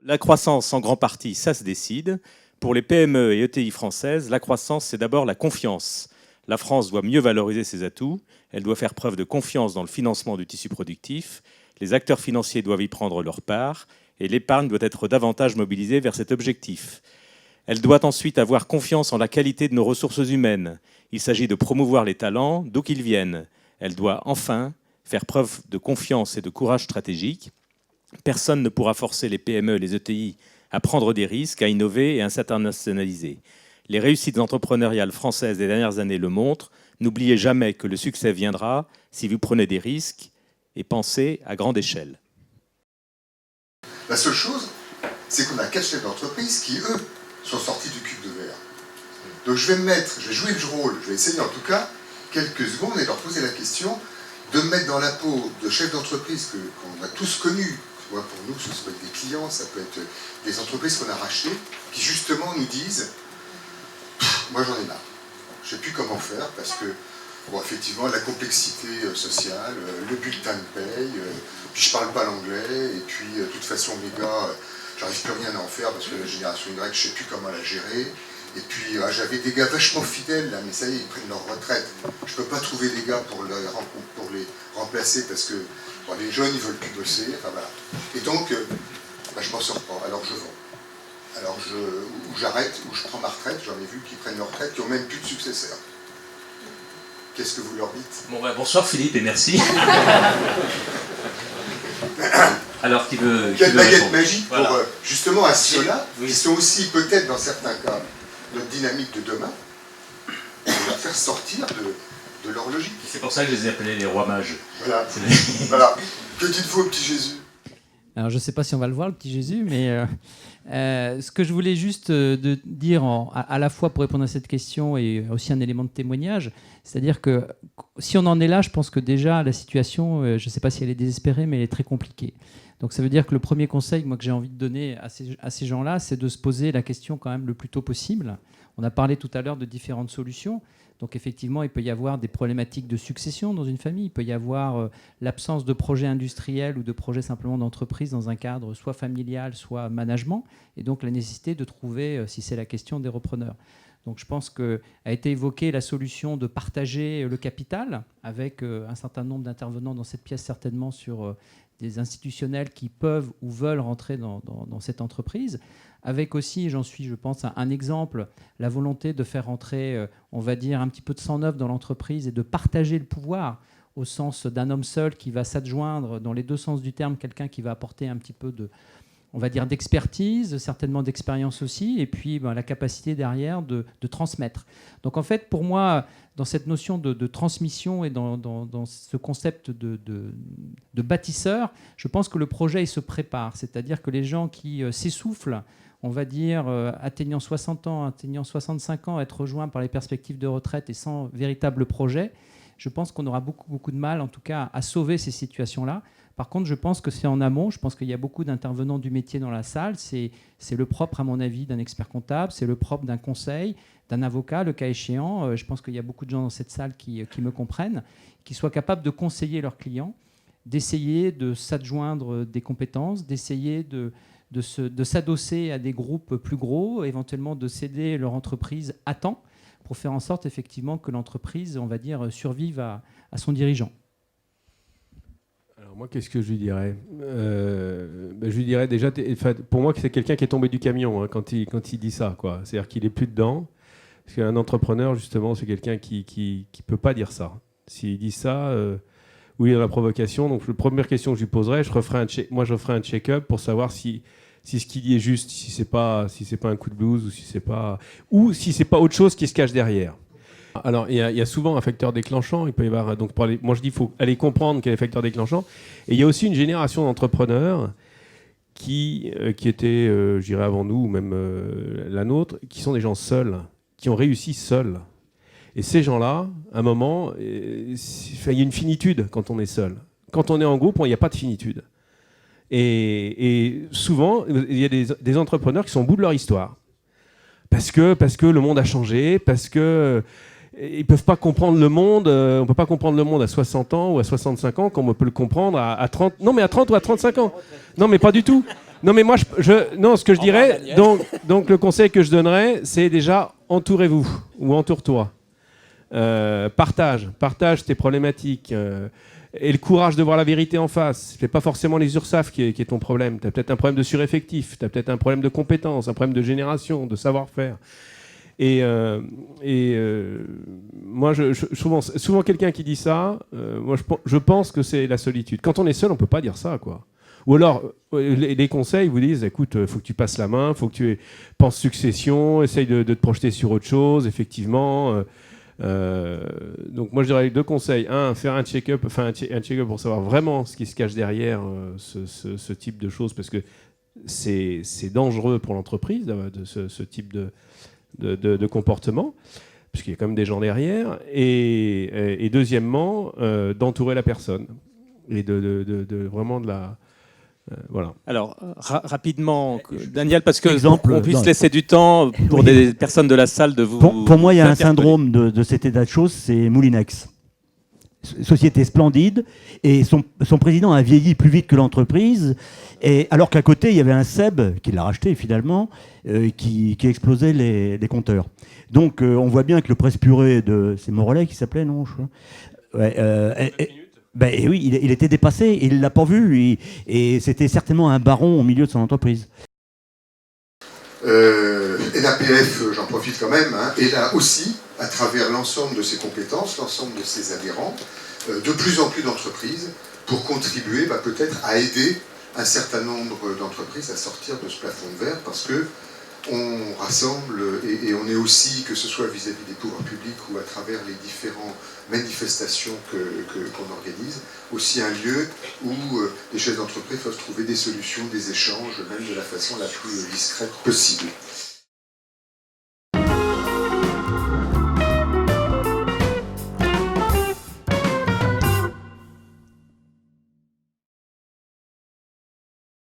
La croissance, en grande partie, ça se décide. Pour les PME et ETI françaises, la croissance, c'est d'abord la confiance. La France doit mieux valoriser ses atouts. Elle doit faire preuve de confiance dans le financement du tissu productif. Les acteurs financiers doivent y prendre leur part. Et l'épargne doit être davantage mobilisée vers cet objectif. Elle doit ensuite avoir confiance en la qualité de nos ressources humaines. Il s'agit de promouvoir les talents, d'où qu'ils viennent. Elle doit enfin faire preuve de confiance et de courage stratégique. Personne ne pourra forcer les PME et les ETI à prendre des risques, à innover et à s'internationaliser. Les réussites entrepreneuriales françaises des dernières années le montrent. N'oubliez jamais que le succès viendra si vous prenez des risques et pensez à grande échelle. La seule chose, c'est qu'on a 4 chefs d'entreprise qui, eux, sont sortis du cube de verre. Donc je vais jouer le rôle, je vais essayer en tout cas quelques secondes et leur poser la question de me mettre dans la peau de chefs d'entreprise qu'on a tous connus. Pour nous, ça peut être des clients, ça peut être des entreprises qu'on a rachetées, qui justement nous disent « moi j'en ai marre, je ne sais plus comment faire parce que, bon, effectivement, la complexité sociale, le bulletin de paye, puis je parle pas l'anglais, et puis de toute façon mes gars, j'arrive plus rien à en faire parce que la génération Y, je ne sais plus comment la gérer. Et puis j'avais des gars vachement fidèles là, mais ça y est, ils prennent leur retraite. Je ne peux pas trouver des gars pour les remplacer parce que bon, les jeunes ils veulent plus bosser. Enfin, voilà. Et donc, je m'en sors pas. Alors je vends. Alors ou j'arrête, ou je prends ma retraite. J'en ai vu qui prennent leur retraite, qui n'ont même plus de successeurs. Qu'est-ce que vous leur dites? Bon, bonsoir Philippe et merci. Alors quelle baguette magique pour voilà. Justement à ceux-là, oui. qui sont aussi peut-être dans certains cas notre dynamique de demain, pour la faire sortir de leur logique. C'est pour ça que je les ai appelés les rois mages. Voilà. Voilà. Que dites-vous au petit Jésus? Alors je ne sais pas si on va le voir, le petit Jésus, mais ce que je voulais juste dire à la fois pour répondre à cette question et aussi un élément de témoignage, c'est-à-dire que si on en est là, je pense que déjà la situation, je ne sais pas si elle est désespérée, mais elle est très compliquée. Donc ça veut dire que le premier conseil moi, que j'ai envie de donner à ces gens-là, c'est de se poser la question quand même le plus tôt possible. On a parlé tout à l'heure de différentes solutions. Donc effectivement, il peut y avoir des problématiques de succession dans une famille. Il peut y avoir l'absence de projet industriel ou de projet simplement d'entreprise dans un cadre soit familial, soit management. Et donc la nécessité de trouver, si c'est la question, des repreneurs. Donc je pense qu'a été évoquée la solution de partager le capital avec un certain nombre d'intervenants dans cette pièce, certainement sur des institutionnels qui peuvent ou veulent rentrer dans cette entreprise. Avec aussi, j'en suis, je pense, un exemple, la volonté de faire rentrer, on va dire, un petit peu de sang neuf dans l'entreprise et de partager le pouvoir au sens d'un homme seul qui va s'adjoindre, dans les deux sens du terme, quelqu'un qui va apporter un petit peu de, on va dire, d'expertise, certainement d'expérience aussi, et puis la capacité derrière de transmettre. Donc en fait, pour moi, dans cette notion de transmission et dans ce concept de bâtisseur, je pense que le projet il se prépare, c'est-à-dire que les gens qui s'essoufflent, on va dire, atteignant 60 ans, atteignant 65 ans, être rejoints par les perspectives de retraite et sans véritable projet, je pense qu'on aura beaucoup de mal, en tout cas, à sauver ces situations-là. Par contre, je pense que c'est en amont. Je pense qu'il y a beaucoup d'intervenants du métier dans la salle. C'est le propre, à mon avis, d'un expert comptable. C'est le propre d'un conseil, d'un avocat, le cas échéant. Je pense qu'il y a beaucoup de gens dans cette salle qui me comprennent, qui soient capables de conseiller leurs clients, d'essayer de s'adjoindre des compétences, d'essayer de s'adosser à des groupes plus gros, éventuellement de céder leur entreprise à temps pour faire en sorte effectivement que l'entreprise, on va dire, survive à son dirigeant. Alors moi, qu'est-ce que je lui dirais Je lui dirais déjà, pour moi, que c'est quelqu'un qui est tombé du camion quand il dit ça, quoi. C'est-à-dire qu'il n'est plus dedans. Parce qu'un entrepreneur, justement, c'est quelqu'un qui peut pas dire ça. S'il dit ça, oui, il y a la provocation. Donc la première question que je lui poserais, je referai un check-up pour savoir si ce qu'il dit est juste, si c'est pas un coup de blues ou si c'est pas autre chose qui se cache derrière. Alors il y a souvent un facteur déclenchant. Il peut y avoir moi je dis il faut aller comprendre quel est le facteur déclenchant. Et il y a aussi une génération d'entrepreneurs qui étaient, je dirais avant nous ou même la nôtre, qui sont des gens seuls, qui ont réussi seuls. Et ces gens-là, à un moment, il y a une finitude quand on est seul. Quand on est en groupe, il n'y a pas de finitude. Et souvent, il y a des entrepreneurs qui sont au bout de leur histoire. Parce que le monde a changé, parce que ils ne peuvent pas comprendre le monde. On ne peut pas comprendre le monde à 60 ans ou à 65 ans comme on peut le comprendre à 30. Non, mais à 30 ou à 35 ans. Non, mais pas du tout. Non, mais moi, non, ce que je Au revoir, dirais, Daniel. donc le conseil que je donnerais, c'est déjà entourez-vous ou entoure-toi. Partage tes problématiques. Et le courage de voir la vérité en face. C'est pas forcément les URSSAF qui est ton problème. Tu as peut-être un problème de sureffectif, tu as peut-être un problème de compétence, un problème de génération, de savoir-faire. Moi, souvent quelqu'un qui dit ça, moi je pense que c'est la solitude. Quand on est seul, on peut pas dire ça, quoi. Ou alors, les conseils vous disent, écoute, il faut que tu passes la main, il faut que tu penses succession, essaye de te projeter sur autre chose, effectivement. Donc moi je dirais 2 conseils. Un, faire un check-up pour savoir vraiment ce qui se cache derrière ce type de choses, parce que c'est dangereux pour l'entreprise de ce type de comportement, puisqu'il y a quand même des gens derrière. Et deuxièmement, d'entourer la personne et vraiment de la... voilà. Alors, rapidement, Daniel, parce que Exemple, pour qu'on puisse non. laisser du temps pour Oui. des personnes de la salle de vous... Pour moi, il y a un interpeller. syndrome de cet état de choses, c'est Moulinex. Société splendide, et son président a vieilli plus vite que l'entreprise, et alors qu'à côté, il y avait un Seb, qui l'a racheté finalement, qui explosait les compteurs. Donc on voit bien que le presse-purée de... C'est Morellet qui s'appelait, non je crois. Ouais, ben oui, il était dépassé, il ne l'a pas vu, et c'était certainement un baron au milieu de son entreprise. NAPF, j'en profite quand même, hein, est là aussi, à travers l'ensemble de ses compétences, l'ensemble de ses adhérents, de plus en plus d'entreprises, pour contribuer peut-être à aider un certain nombre d'entreprises à sortir de ce plafond de verre, parce que on rassemble et on est aussi, que ce soit vis-à-vis des pouvoirs publics ou à travers les différentes manifestations qu'on organise, aussi un lieu où les chefs d'entreprise peuvent trouver des solutions, des échanges, même de la façon la plus discrète possible.